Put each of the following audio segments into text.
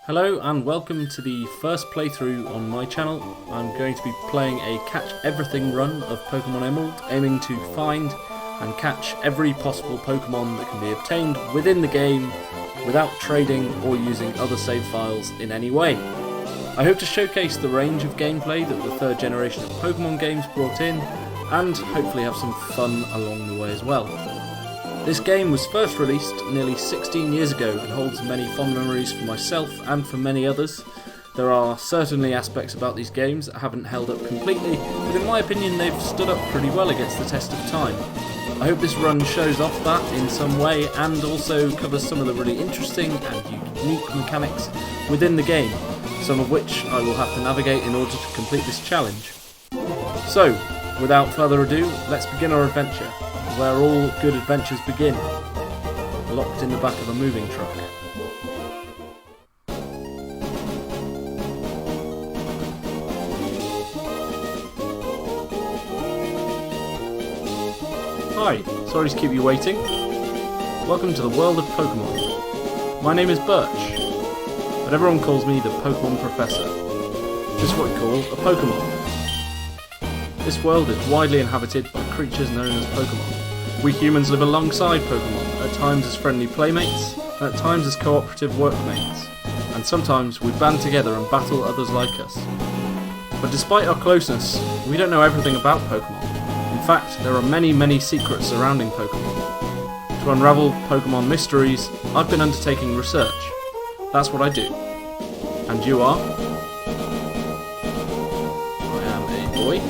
Hello and welcome to the first playthrough on my channel. I'm going to be playing a catch everything run of Pokémon Emerald, aiming to find and catch every possible Pokémon that can be obtained within the game without trading or using other save files in any way. I hope to showcase the range of gameplay that the third generation of Pokémon games brought in, and hopefully have some fun along the way as well. This game was first released nearly 16 years ago and holds many fond memories for myself and for many others. There are certainly aspects about these games that haven't held up completely, but in my opinion they've stood up pretty well against the test of time. I hope this run shows off that in some way and also covers some of the really interesting and unique mechanics within the game, some of which I will have to navigate in order to complete this challenge. So, without further ado, let's begin our adventure, where all good adventures begin, locked in the back of a moving truck. Hi, sorry to keep you waiting. Welcome to the world of Pokémon. My name is Birch, but everyone calls me the Pokémon Professor. This is what we call a Pokémon. This world is widely inhabited by creatures known as Pokémon. We humans live alongside Pokémon, at times as friendly playmates, and at times as cooperative workmates, and sometimes we band together and battle others like us. But despite our closeness, we don't know everything about Pokémon. In fact, there are many secrets surrounding Pokémon. To unravel Pokémon mysteries, I've been undertaking research. That's what I do. And you are? I am a boy.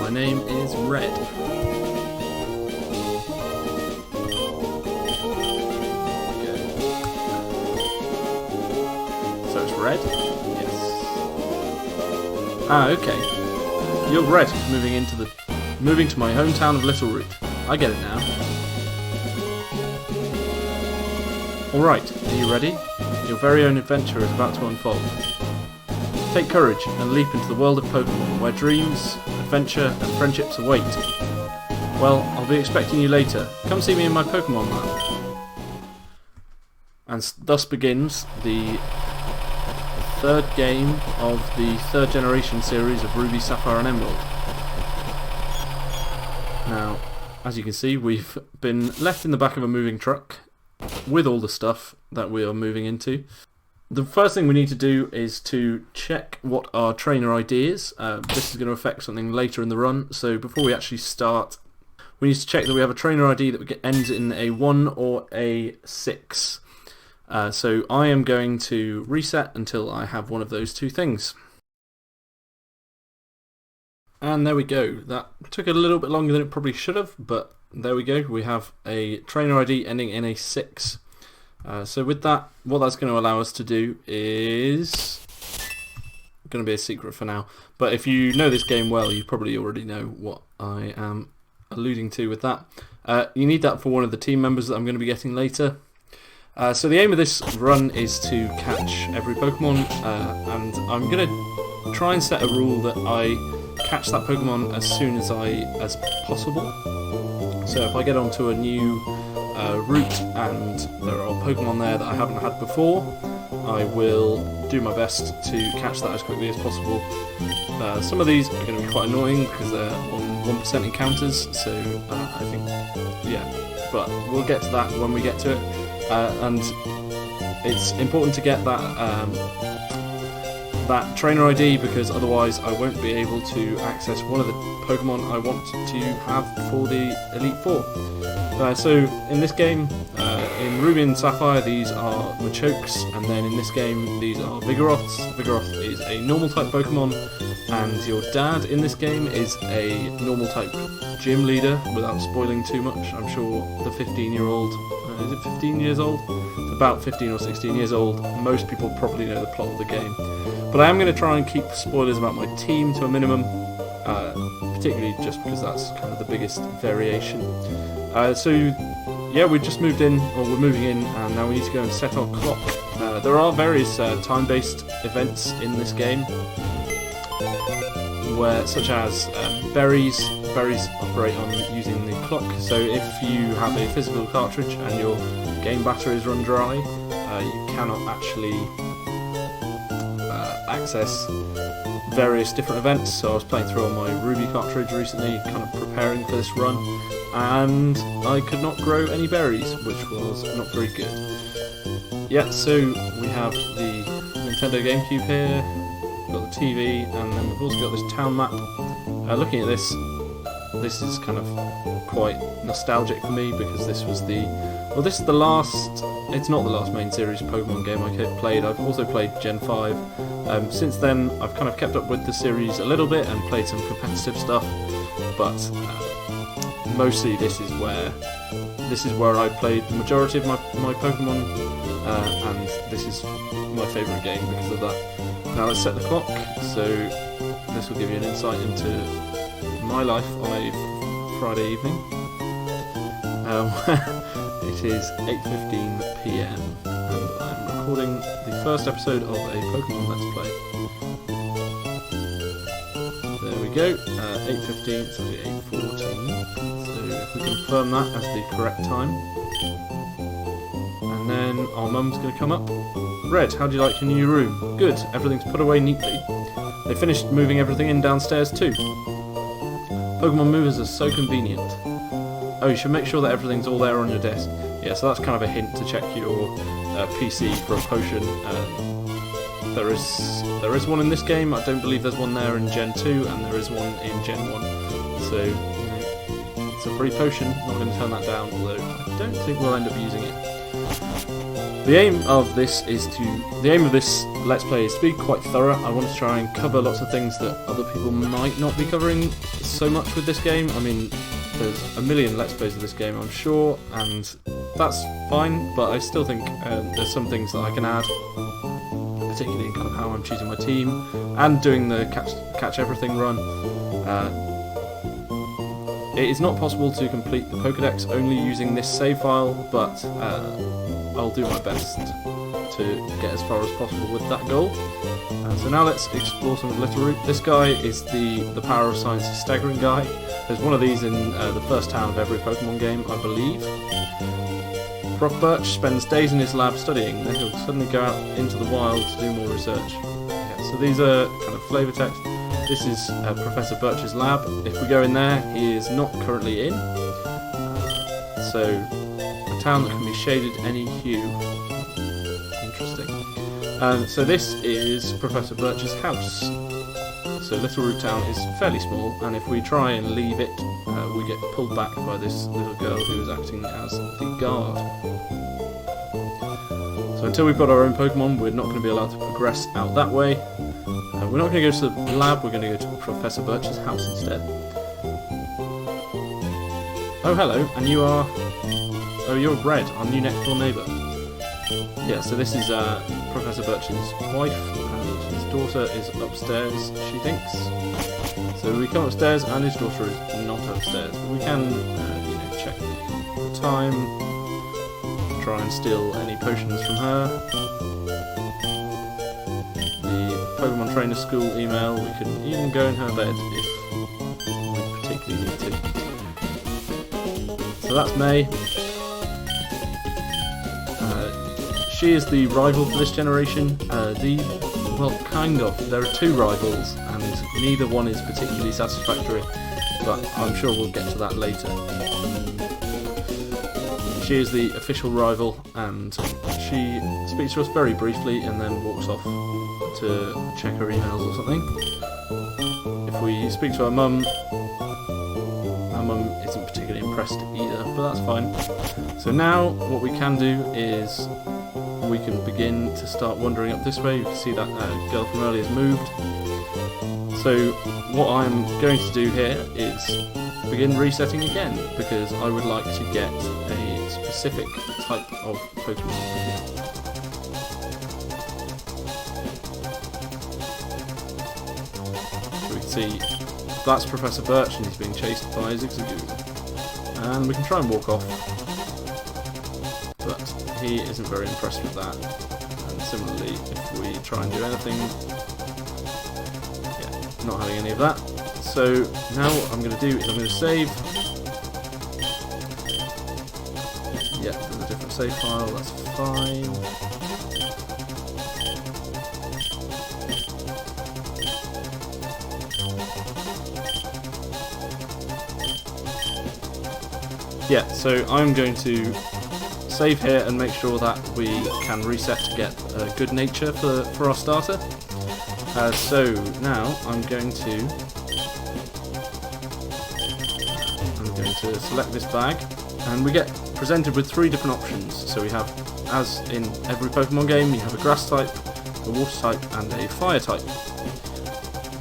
My name is Red. So it's Red? Yes. Ah, okay. You're Red, moving to my hometown of Littleroot. I get it now. Alright, are you ready? Your very own adventure is about to unfold. Take courage and leap into the world of Pokémon, where dreams, adventure and friendships await. Well, I'll be expecting you later. Come see me in my Pokémon lab. And thus begins the third game of the third generation series of Ruby, Sapphire and Emerald. Now, as you can see, we've been left in the back of a moving truck with all the stuff that we are moving into. The first thing we need to do is to check what our trainer ID is. This is going to affect something later in the run, so before we actually start, we need to check that we have a trainer ID that ends in a 1 or a 6. So I am going to reset until I have one of those two things. And there we go. That took a little bit longer than it probably should have, but there we go. We have a trainer ID ending in a 6. So with that, what that's going to allow us to do is going to be a secret for now. But if you know this game well, you probably already know what I am alluding to with that. You need that for one of the team members that I'm going to be getting later. So the aim of this run is to catch every Pokemon, and I'm going to try and set a rule that I catch that Pokemon as soon as possible. So if I get onto a new route and there are Pokemon there that I haven't had before, I will do my best to catch that as quickly as possible. Some of these are going to be quite annoying because they're on 1% encounters, so I think, yeah, but we'll get to that when we get to it. And it's important to get that trainer ID, because otherwise I won't be able to access one of the Pokemon I want to have for the Elite Four. So in this game, in Ruby and Sapphire, these are Machokes, and then in this game these are Vigoroths. Vigoroth is a normal type Pokemon, and your dad in this game is a normal type gym leader, without spoiling too much. I'm sure the 15-year-old, is it 15 years old? About 15 or 16 years old, most people probably know the plot of the game. But I am going to try and keep spoilers about my team to a minimum, particularly just because that's kind of the biggest variation. So yeah, we've just moved in, or we're moving in, and now we need to go and set our clock. There are various time-based events in this game, such as berries. Berries operate on using the clock, so if you have a physical cartridge and your game batteries run dry, you cannot actually access various different events. So I was playing through on my Ruby cartridge recently, kind of preparing for this run, and I could not grow any berries, which was not very good. Yeah, so we have the Nintendo GameCube here, we've got the TV, and then we've also got this town map. Looking at this is kind of quite nostalgic for me, because this is the last, it's not the last main series Pokemon game I played. I've also played Gen 5. Since then, I've kind of kept up with the series a little bit and played some competitive stuff, but mostly this is where I played the majority of my Pokemon, and this is my favourite game because of that. Now let's set the clock, so this will give you an insight into my life on a Friday evening. It is 8:15 PM and I'm recording the first episode of a Pokemon Let's Play. There we go, 8:15, it's actually 8:14, so if we confirm that as the correct time. And then our mum's going to come up. Red, how do you like your new room? Good, everything's put away neatly. They finished moving everything in downstairs too. Pokemon movers are so convenient. Oh, you should make sure that everything's all there on your desk. Yeah, so that's kind of a hint to check your PC for a potion. There is one in this game. I don't believe there's one there in Gen 2, and there is one in Gen 1. So, you know, it's a free potion. Not going to turn that down, although I don't think we'll end up using it. The aim of this Let's Play is to be quite thorough. I want to try and cover lots of things that other people might not be covering so much with this game. I mean, there's a million Let's Plays of this game, I'm sure, and that's fine, but I still think there's some things that I can add, particularly in kind of how I'm choosing my team, and doing the catch everything run. It is not possible to complete the Pokédex only using this save file, but I'll do my best to get as far as possible with that goal. So now let's explore some of Littleroot. This guy is the Power of Science is Staggering guy. There's one of these in the first town of every Pokemon game, I believe. Prof Birch spends days in his lab studying, then he'll suddenly go out into the wild to do more research. Yeah, so these are kind of flavour text. This is Professor Birch's lab. If we go in there, he is not currently in. So, a town that can be shaded any hue. Interesting. So this is Professor Birch's house. So Littleroot Town is fairly small, and if we try and leave it, we get pulled back by this little girl who is acting as the guard. So until we've got our own Pokemon, we're not going to be allowed to progress out that way. We're not going to go to the lab, we're going to go to Professor Birch's house instead. Oh, hello, and you are... Oh, you're Red, our new next door neighbour. Yeah, so this is Professor Birch's wife, and his daughter is upstairs, she thinks. So we come upstairs, and his daughter is not upstairs. But we can, check the time, try and steal any potions from her. The Pokemon Trainer School email, we can even go in her bed if we particularly need to. So that's May. She is the rival for this generation. Well, kind of. There are two rivals, and neither one is particularly satisfactory, but I'm sure we'll get to that later. She is the official rival, and she speaks to us very briefly and then walks off to check her emails or something. If we speak to our mum isn't particularly impressed either, but that's fine. So now what we can do is we can begin to start wandering up this way. You can see that girl from earlier has moved. So what I'm going to do here is begin resetting again, because I would like to get a specific type of Pokemon. So we can see that's Professor Birch, and he's being chased by Zigzagoon. And we can try and walk off, but he isn't very impressed with that. And similarly, if we try and do anything, yeah, not having any of that. So now what I'm going to do is I'm going to save. Yeah, there's a different save file, that's fine. yeah, so I'm going to save here and make sure that we can reset to get good nature for our starter. So now I'm going to select this bag, and we get presented with 3 different options. So we have, as in every Pokemon game, you have a grass type, a water type, and a fire type.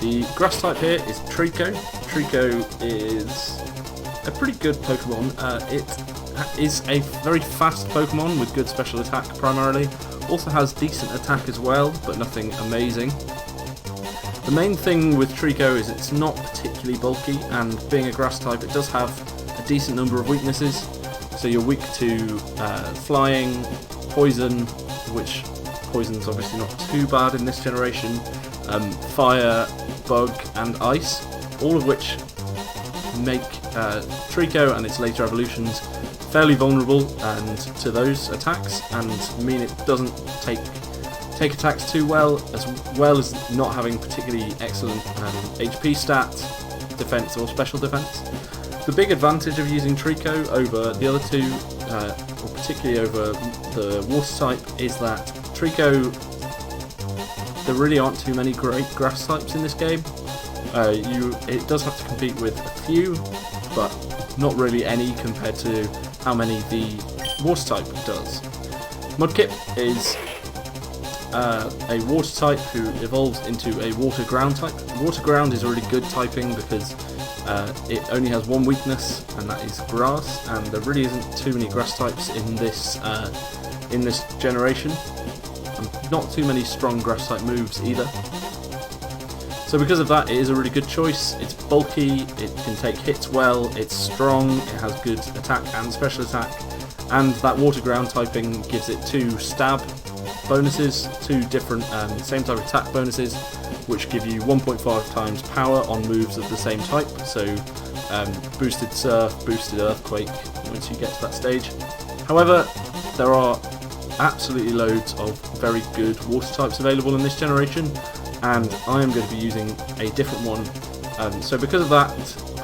The grass type here is Trico. Trico is a pretty good Pokemon. It is a very fast Pokemon with good special attack primarily. Also has decent attack as well, but nothing amazing. The main thing with Trico is it's not particularly bulky, and being a grass type, it does have a decent number of weaknesses. So you're weak to flying, poison, which poison's obviously not too bad in this generation, fire, bug, and ice, all of which make Trico and its later evolutions fairly vulnerable and to those attacks, and mean it doesn't take attacks too well as not having particularly excellent HP stats, defense, or special defense. The big advantage of using Trico over the other two, or particularly over the water type, is that Trico, there really aren't too many great grass types in this game. It does have to compete with a few, but not really any compared to how many the water type does. Mudkip is a water type who evolves into a water ground type. Water ground is a really good typing because it only has one weakness, and that is grass, and there really isn't too many grass types in this generation, and not too many strong grass type moves either. So because of that, it is a really good choice. It's bulky, it can take hits well, it's strong, it has good attack and special attack, and that water ground typing gives it 2 stab bonuses, 2 different same type attack bonuses, which give you 1.5 times power on moves of the same type, so boosted surf, boosted earthquake once you get to that stage. However, there are absolutely loads of very good water types available in this generation, and I am going to be using a different one. So because of that,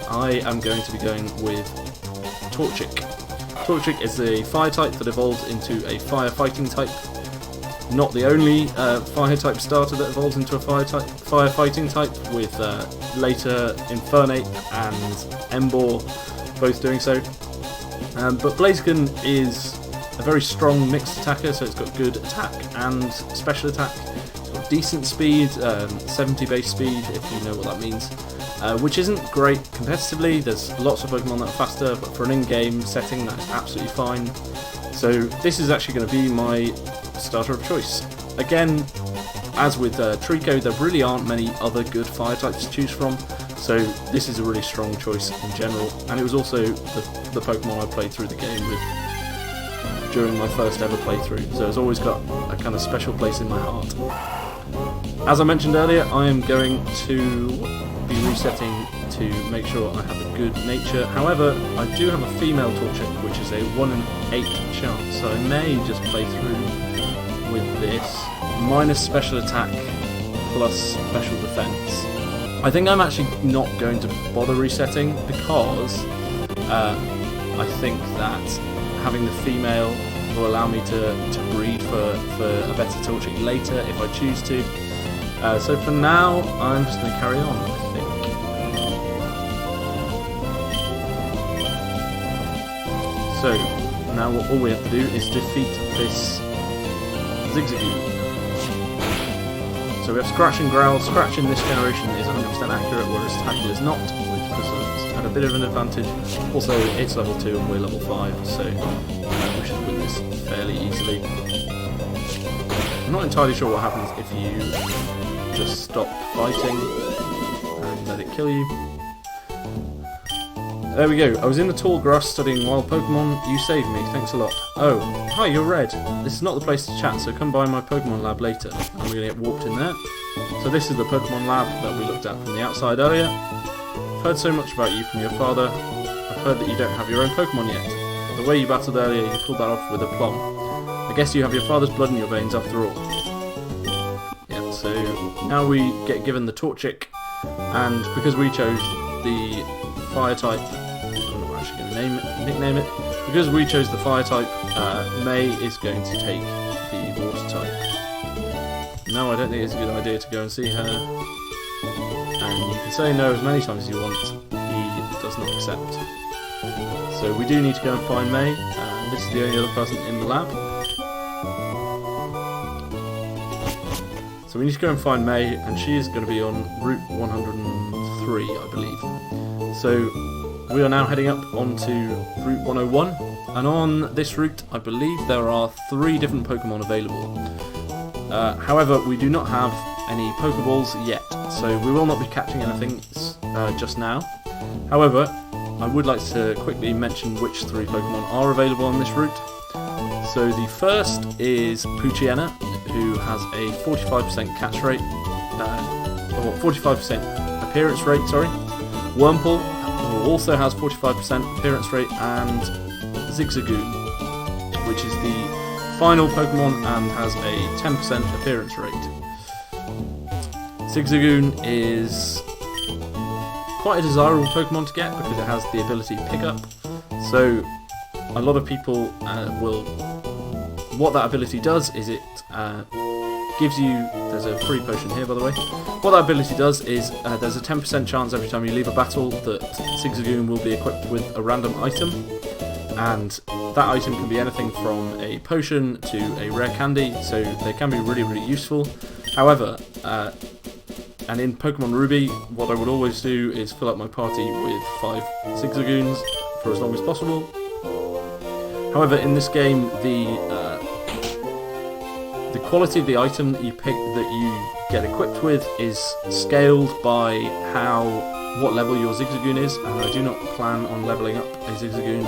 I am going to be going with Torchic. Torchic is a fire type that evolves into a firefighting type. Not the only fire type starter that evolves into a firefighting type, with later Infernape and Emboar both doing so. But Blaziken is a very strong mixed attacker, so it's got good attack and special attack. It's got decent speed, 70 base speed if you know what that means, which isn't great competitively. There's lots of Pokemon that are faster, but for an in-game setting that is absolutely fine. So this is actually going to be my starter of choice. Again, as with Trico, there really aren't many other good fire types to choose from, so this is a really strong choice in general, and it was also the Pokemon I played through the game with during my first ever playthrough, so it's always got a kind of special place in my heart. As I mentioned earlier, I am going to be resetting to make sure I have a good nature. However, I do have a female Torchic, which is a 1 in 8 chance, so I may just play through with this, minus special attack plus special defense. I think I'm actually not going to bother resetting because I think that having the female will allow me to breed for a better Torchic later if I choose to. So for now, I'm just going to carry on, I think. So now all we have to do is defeat this Zigzagoon. So we have Scratch and Growl. Scratch in this generation is 100% accurate, whereas Tackle is not, which puts us at a bit of an advantage. Also, it's level 2 and we're level 5, so we should win this fairly easily. I'm not entirely sure what happens if you just stop fighting and let it kill you. There we go. I was in the tall grass studying wild Pokemon. You saved me. Thanks a lot. Oh, hi, you're Red. This is not the place to chat, so come by my Pokemon lab later. I'm going to get warped in there. So this is the Pokemon lab that we looked at from the outside earlier. I've heard so much about you from your father. I've heard that you don't have your own Pokemon yet. The way you battled earlier, you pulled that off with aplomb. I guess you have your father's blood in your veins after all. Yeah, so now we get given the Torchic, and because we chose the fire type, I'm not actually going nickname it. Because we chose the fire type, May is going to take the water type. No, I don't think it's a good idea to go and see her. And you can say no as many times as you want, he does not accept. So we do need to go and find May. This is the only other person in the lab. So we need to go and find May, and she is going to be on Route 103, I believe. So we are now heading up onto Route 101, and on this route I believe there are 3 different Pokemon available. However, we do not have any Pokeballs yet, so we will not be catching anything just now. However, I would like to quickly mention which 3 Pokemon are available on this route. So the first is Poochyena, who has a 45% catch rate, or 45% appearance rate, sorry. Wurmple, who also has 45% appearance rate, and Zigzagoon, which is the final Pokemon and has a 10% appearance rate. Zigzagoon is quite a desirable Pokemon to get because it has the ability Pick Up. So a lot of people will... What that ability does is it gives you... There's a free potion here, by the way. What that ability does is there's a 10% chance every time you leave a battle that Zigzagoon will be equipped with a random item. And that item can be anything from a potion to a rare candy, so they can be really, really useful. However, and in Pokemon Ruby, what I would always do is fill up my party with 5 Zigzagoons for as long as possible. However, in this game, the quality of the item that you pick, that you get equipped with, is scaled by what level your Zigzagoon is, and I do not plan on leveling up a Zigzagoon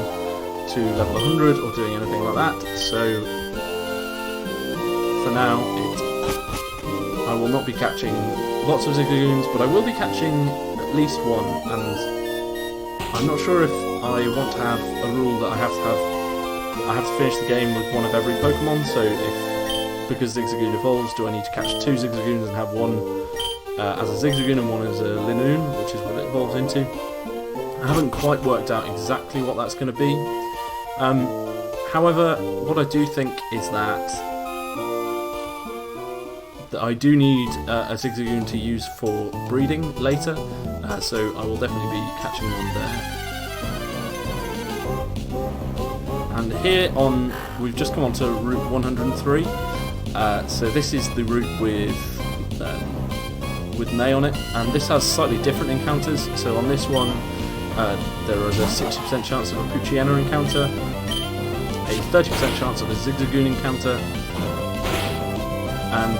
to level 100 or doing anything like that. So for now, I will not be catching lots of Zigzagoons, but I will be catching at least one, and I'm not sure if I want to have a rule that I have to finish the game with one of every Pokemon. So because Zigzagoon evolves, do I need to catch 2 Zigzagoons and have one as a Zigzagoon and one as a Linoon, which is what it evolves into? I haven't quite worked out exactly what that's going to be. However, what I do think is that I do need a Zigzagoon to use for breeding later, so I will definitely be catching one there. And here we've just come onto Route 103, so this is the route with May on it, and this has slightly different encounters. So on this one, there is a 60% chance of a Poochyena encounter, a 30% chance of a Zigzagoon encounter, and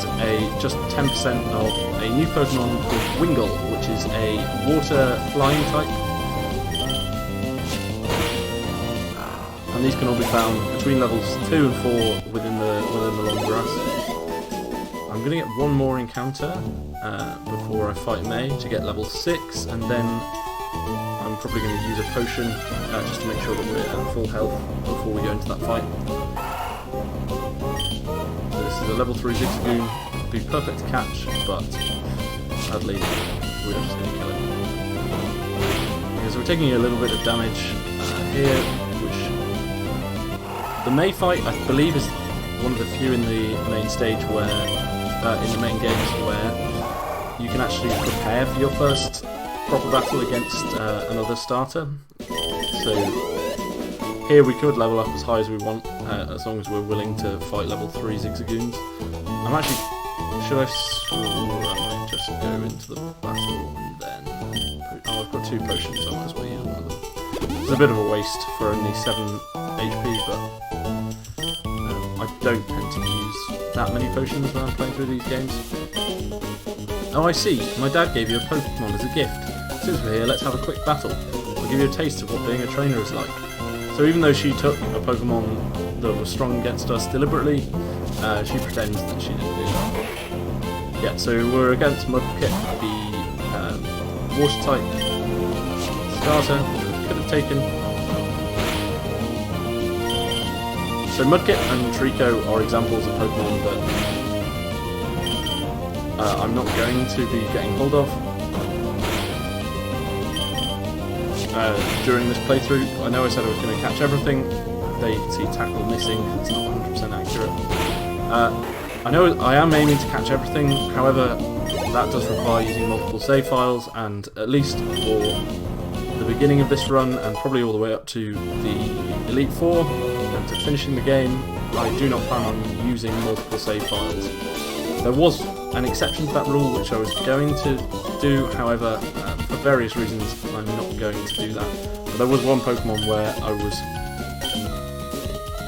just 10% of a new Pokemon called Wingull, which is a water flying type. And these can all be found between levels 2 and 4 within the long grass. I'm going to get one more encounter before I fight May to get level 6, and then I'm probably going to use a potion just to make sure that we're at full health before we go into that fight. So this is a level 3 Zigzagoon. It'd be perfect to catch, but sadly we're just going to kill it. Because we're taking a little bit of damage here, which... The May fight, I believe, is one of the few in the main stage where, in the main games, where you can actually prepare for your first proper battle against another starter. So here we could level up as high as we want, as long as we're willing to fight level 3 Zigzagoons. I'm actually... I might just go into the battle and then... Oh, I've got 2 potions, so I might as well use one of them. It's a bit of a waste for only 7 HP, but I don't tend to use that many potions when I'm playing through these games. Oh, I see. My dad gave you a Pokemon as a gift. Since we're here, let's have a quick battle. I'll give you a taste of what being a trainer is like. So even though she took a Pokemon that was strong against us deliberately, she pretends that she didn't do that. Yeah, so we're against Mudkip, the water type starter, which we could have taken. So Mudkip and Trico are examples of Pokemon that I'm not going to be getting hold of. during this playthrough. I know I said I was going to catch everything. There you can see tackle missing, it's not 100% accurate. I know I am aiming to catch everything, however that does require using multiple save files, and at least for the beginning of this run and probably all the way up to the Elite Four and to finishing the game, I do not plan on using multiple save files. There was an exception to that rule which I was going to do, however for various reasons I'm not going to do that. But there was one Pokemon where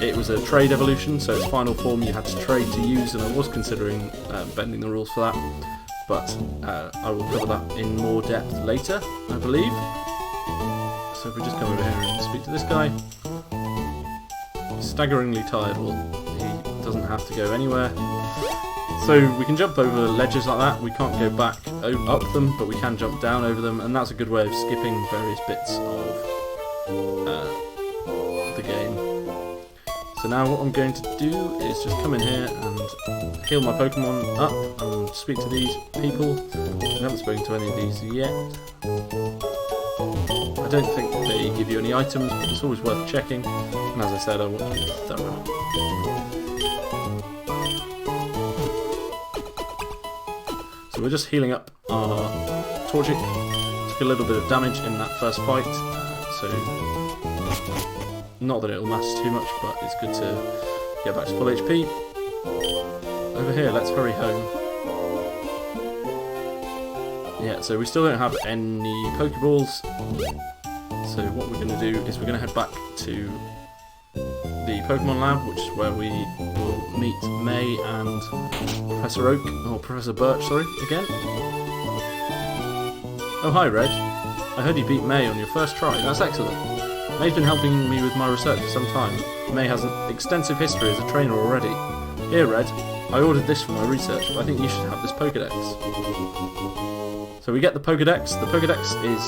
it was a trade evolution, so its final form you had to trade to use, and I was considering bending the rules for that, but I will cover that in more depth later, I believe. So if we just come over here and speak to this guy. Staggeringly tired, well, he doesn't have to go anywhere. So we can jump over ledges like that. We can't go back up them, but we can jump down over them, and that's a good way of skipping various bits of the game. So now what I'm going to do is just come in here and heal my Pokemon up and speak to these people. I haven't spoken to any of these yet. I don't think they give you any items, but it's always worth checking. And as I said, I want to be thorough. So we're just healing up our Torchic. Took a little bit of damage in that first fight, so not that it'll matter too much, but it's good to get back to full HP. Over here, let's hurry home. Yeah, so we still don't have any Pokeballs, so what we're going to do is we're going to head back to the Pokemon Lab, which is where we will meet May and Professor Oak, or Professor Birch, sorry, again. Oh hi Red, I heard you beat May on your first try, that's excellent. May's been helping me with my research for some time. May has an extensive history as a trainer already. Here Red, I ordered this for my research, but I think you should have this Pokédex. So we get the Pokédex. The Pokédex is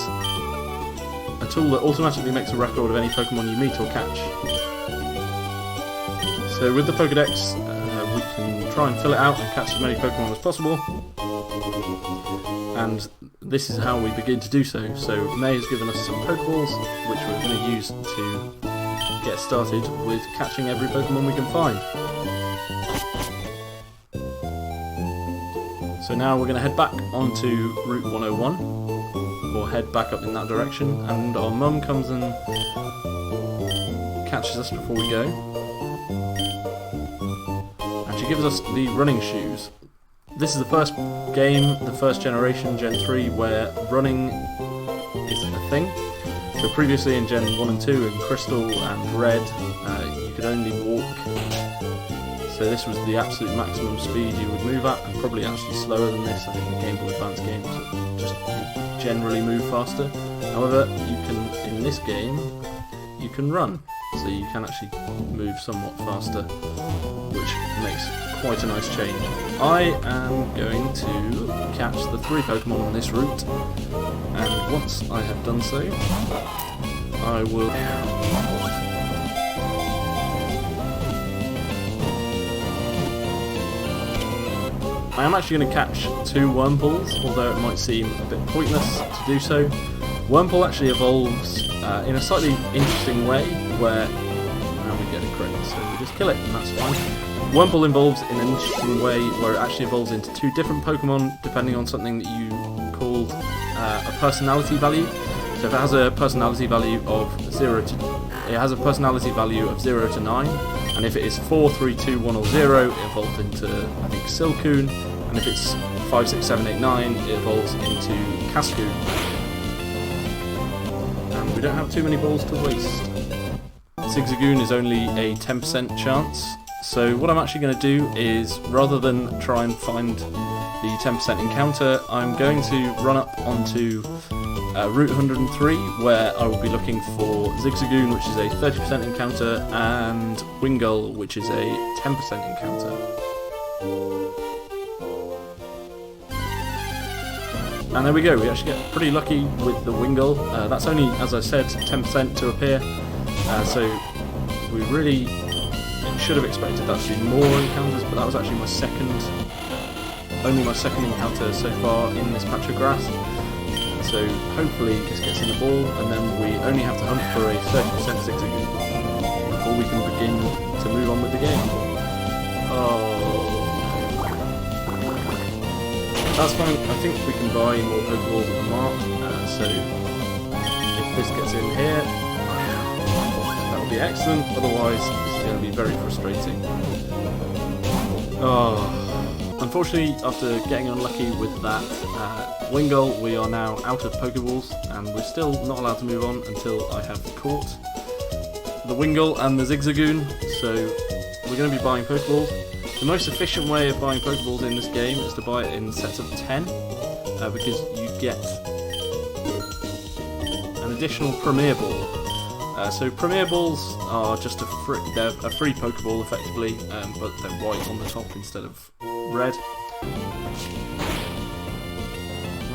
a tool that automatically makes a record of any Pokemon you meet or catch. So with the Pokédex, we can try and fill it out and catch as many Pokemon as possible. And this is how we begin to do so. So May has given us some Pokeballs, which we're going to use to get started with catching every Pokemon we can find. So now we're going to head back onto Route 101, or head back up in that direction, and our mum comes and catches us before we go. And she gives us the running shoes. This is the first game, the first generation, Gen 3, where running is a thing. So previously in Gen 1 and 2, in Crystal and Red, you could only walk. So this was the absolute maximum speed you would move at, and probably actually slower than this. I think the Game Boy Advance games just generally move faster. However, you can, in this game, you can run. So you can actually move somewhat faster, which makes quite a nice change. I am going to catch the 3 Pokemon on this route, and once I have done so, I will... I am actually going to catch 2 Wurmples, although it might seem a bit pointless to do so. Wurmple actually evolves in a slightly interesting way, where we get it correct, so we just kill it, and that's fine. Wurmple evolves in an interesting way where it actually evolves into 2 different Pokemon depending on something that you called a personality value. So if it has a personality value of 0 to 9, and if it is 4, 3, 2, 1 or 0, it evolves into, I think, Silcoon, and if it's 5, 6, 7, 8, 9, it evolves into Cascoon. And we don't have too many balls to waste. Zigzagoon is only a 10% chance, so what I'm actually going to do is, rather than try and find the 10% encounter, I'm going to run up onto Route 103, where I will be looking for Zigzagoon, which is a 30% encounter, and Wingull, which is a 10% encounter. And there we go, we actually get pretty lucky with the Wingull. That's only, as I said, 10% to appear, so we really should have expected that to be more encounters, but that was actually only my second encounter so far in this patch of grass. so hopefully this gets in the ball, and then we only have to hunt for a 30% Zigzagoon before we can begin to move on with the game. Oh, that's fine. I think we can buy more Pokeballs at the mart, so if this gets in here, that would be excellent, otherwise this is going to be very frustrating. Oh. Unfortunately, after getting unlucky with that Wingull, we are now out of Pokeballs, and we're still not allowed to move on until I have caught the Wingull and the Zigzagoon, so we're going to be buying Pokeballs. The most efficient way of buying Pokeballs in this game is to buy it in sets of 10, because you get an additional Premier Ball. So Premier Balls are just they're a free Pokeball effectively, but they're white on the top instead of red.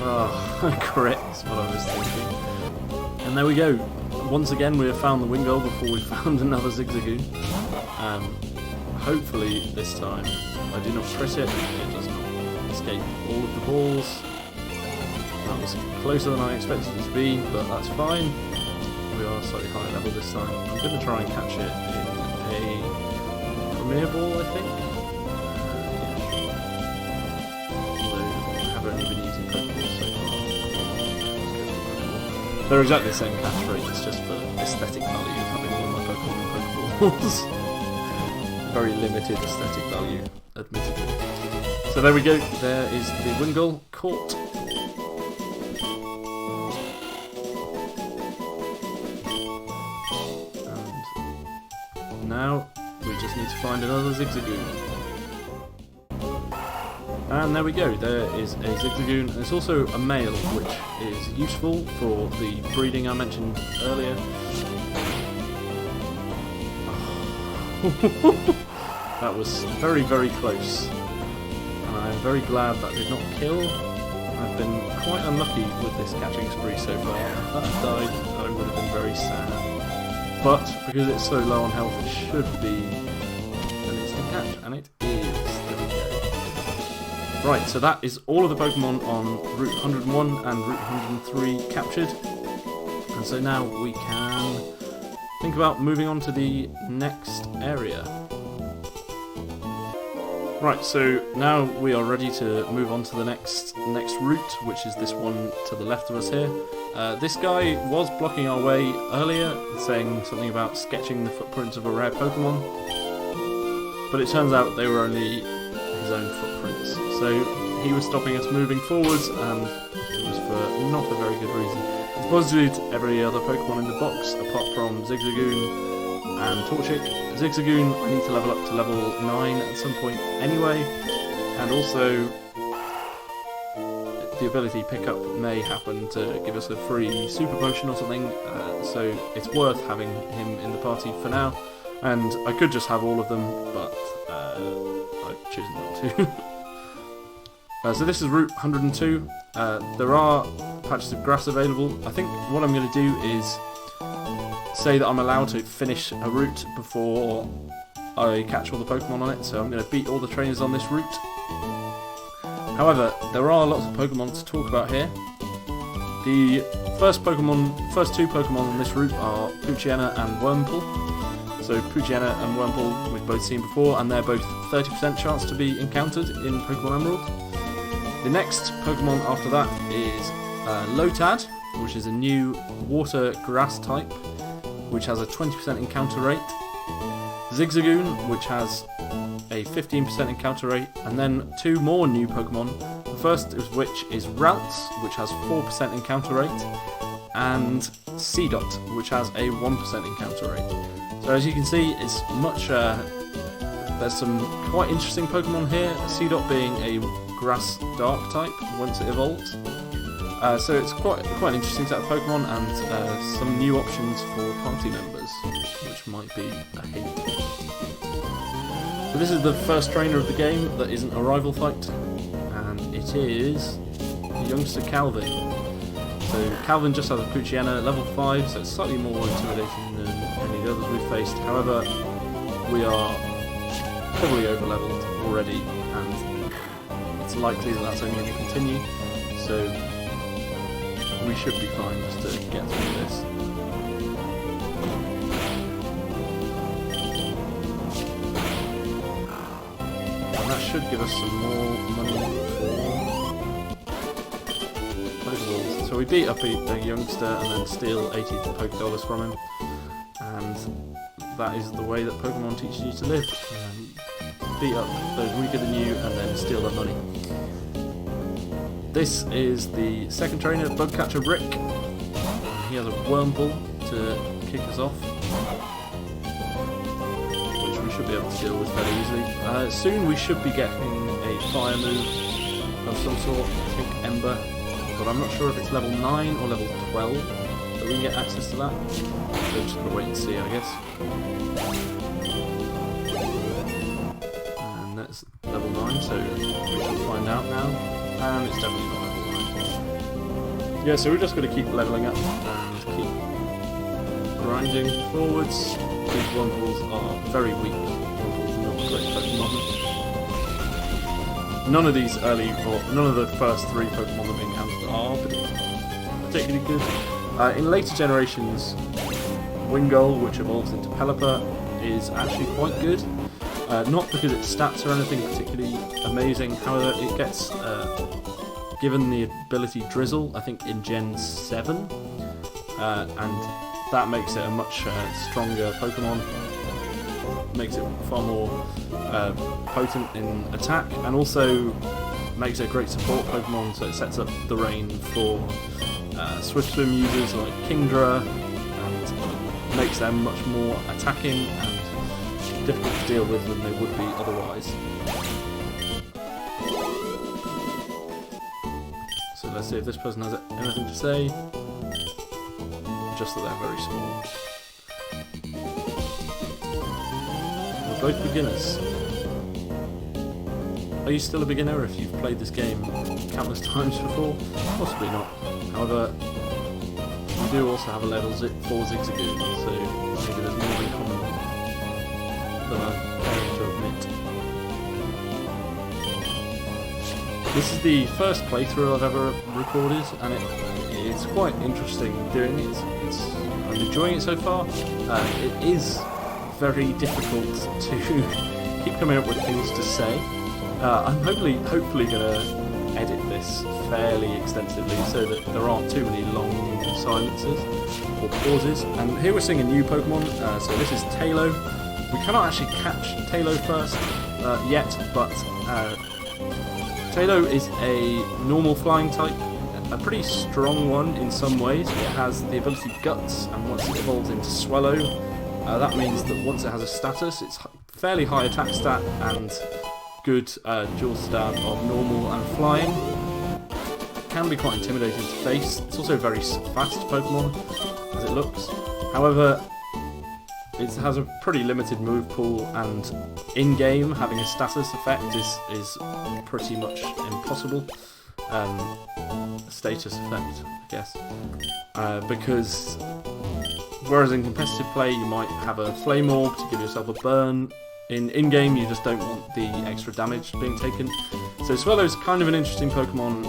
Oh, crit is what I was thinking. And there we go. Once again we have found the Wingull before we found another Zigzagoon. Hopefully this time I do not crit it. It does not escape all of the balls. That was closer than I expected it to be, but that's fine. We are slightly higher level this time. I'm going to try and catch it in a Premier Ball, I think. They're exactly the same catch rate, it's just for aesthetic value of having all my Pokemon and Pokeballs. Very limited aesthetic value, admittedly. So there we go, there is the Wingull caught. And now we just need to find another Zigzagoon. And there we go, there is a Zigzagoon, and it's also a male, which is useful for the breeding I mentioned earlier. That was very, very close, and I'm very glad that did not kill. I've been quite unlucky with this catching spree so far. If that had died, I would have been very sad. But because it's so low on health, it should be an instant catch, and it is. Right, so that is all of the Pokemon on Route 101 and Route 103 captured. And so now we can think about moving on to the next area. Right, so now we are ready to move on to the next route, which is this one to the left of us here. This guy was blocking our way earlier, saying something about sketching the footprints of a rare Pokemon. But it turns out they were only his own footprints. So he was stopping us moving forwards, and it was for not a very good reason. It's posited every other Pokemon in the box, apart from Zigzagoon and Torchic. Zigzagoon I need to level up to level 9 at some point anyway, and also the ability pickup may happen to give us a free super potion or something, so it's worth having him in the party for now. And I could just have all of them, but I've chosen not to. So this is Route 102. There are patches of grass available. I think what I'm going to do is say that I'm allowed to finish a route before I catch all the Pokemon on it, so I'm going to beat all the trainers on this route. However, there are lots of Pokemon to talk about here. The first two Pokemon on this route are Poochyena and Wurmple. So Poochyena and Wurmple we've both seen before, and they're both 30% chance to be encountered in Pokemon Emerald. The next Pokemon after that is Lotad, which is a new water grass type, which has a 20% encounter rate. Zigzagoon, which has a 15% encounter rate, and then two more new Pokemon. The first of which is Ralts, which has 4% encounter rate, and Seedot, which has a 1% encounter rate. So as you can see, it's much. There's some quite interesting Pokemon here. Seedot being a grass dark type once it evolves. So it's quite an interesting set of Pokemon, and some new options for party members, which might be a hint. So this is the first trainer of the game that isn't a rival fight, and it is youngster Calvin. So Calvin just has a Poochyena level 5, so it's slightly more intimidating than any of the others we've faced. However, we are probably over leveled already, and it's likely that that's only going to continue. So we should be fine just to get through this. And that should give us some more money for Pokeballs. So we beat up a youngster and then steal 80 Pokedollars from him. And that is the way that Pokemon teaches you to live. Beat up those weaker than you and then steal their money. This is the second trainer, Bugcatcher Rick. He has a Wormble to kick us off, which we should be able to deal with very easily. Soon we should be getting a fire move of some sort, I think Ember, but I'm not sure if it's level 9 or level 12 that we can get access to that. So we're just going to wait and see, I guess. And that's level 9, so we shall find out now. And it's definitely not level 9. Yeah, so we're just going to keep levelling up and keep grinding forwards. These Wurmples are very weak. Wurmples are not great Pokemon. None of these early, or none of the first 3 Pokemon that we encountered are particularly good. In later generations, Wingull, which evolves into Pelipper, is actually quite good. Not because its stats are anything particularly amazing, however it gets given the ability Drizzle, I think in Gen 7, and that makes it a much stronger Pokemon, makes it far more potent in attack, and also makes it a great support Pokemon, so it sets up the rain for Swift Swim users like Kingdra, and makes them much more attacking and difficult to deal with than they would be otherwise. So let's see if this person has anything to say. Just that they're very small. We're both beginners. Are you still a beginner if you've played this game countless times before? Possibly not. However, we do also have a level 4 Zigzagoon, so maybe there's more in common than I'm caring to admit. This is the first playthrough I've ever recorded, and it's quite interesting doing it. I'm enjoying it so far. It is very difficult to keep coming up with things to say. I'm hopefully going to edit this fairly extensively so that there aren't too many long silences or pauses. And here we're seeing a new Pokemon. So this is Tailo. We cannot actually catch Tailo first yet, but Tailo is a normal flying type, a pretty strong one in some ways. It has the ability Guts, and once it evolves into Swallow, that means that once it has a status, it's fairly high attack stat and good dual stab of normal and flying. It can be quite intimidating to face. It's also a very fast Pokemon, as it looks. However, it has a pretty limited move pool, and in-game having a status effect is pretty much impossible. Status effect, I guess. Because whereas in competitive play you might have a Flame Orb to give yourself a burn, in-game you just don't want the extra damage being taken. So Swallow's kind of an interesting Pokemon.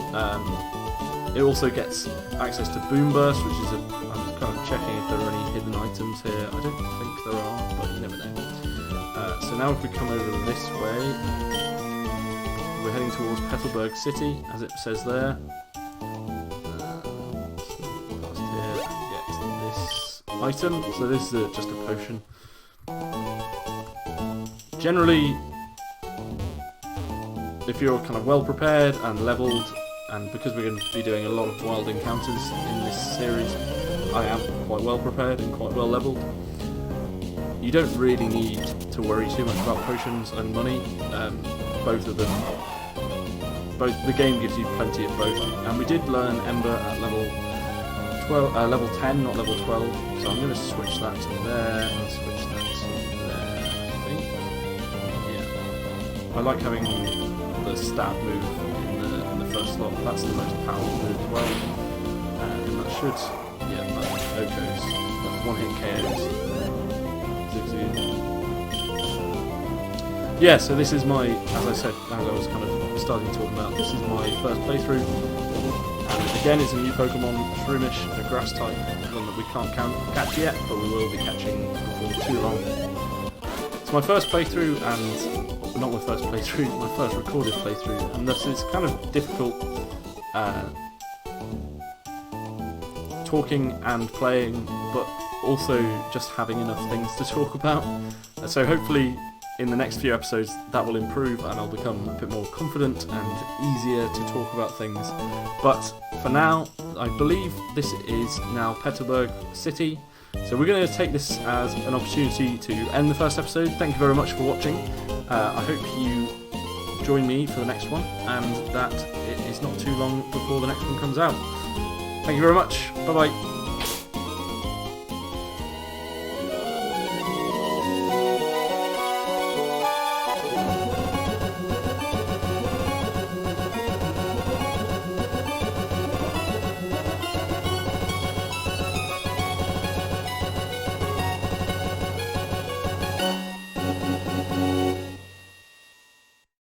It also gets access to Boom Burst, which is I'm just kind of checking if there are any hidden items here. I don't think there are, but you never know. So now if we come over this way, we're heading towards Petalburg City, as it says there. Past here and get this item. So this is just a potion. Generally, if you're kind of well prepared and leveled, and because we're going to be doing a lot of wild encounters in this series, I am quite well prepared and quite well leveled. You don't really need to worry too much about potions and money. Both of them, the game gives you plenty of both. And we did learn Ember at level 10, not level 12. So I'm going to switch that to there and switch that to there. I think. Yeah. I like having the stab move in the first slot. That's the most powerful move as well. And that should, that OHKOs, one-hit KOs. Yeah, so this is my, as I said, as I was kind of starting talking about, this is my first playthrough. And again, it's a new Pokemon, Shroomish, a grass type, one that we can't catch yet, but we will be catching before too long. It's my first playthrough, and not my first playthrough, my first recorded playthrough, and thus it's kind of difficult talking and playing, but also just having enough things to talk about. So hopefully in the next few episodes that will improve and I'll become a bit more confident and easier to talk about things. But for now, I believe this is now Petalburg City. So we're going to take this as an opportunity to end the first episode. Thank you very much for watching. I hope you join me for the next one, and that it is not too long before the next one comes out. Thank you very much. Bye bye.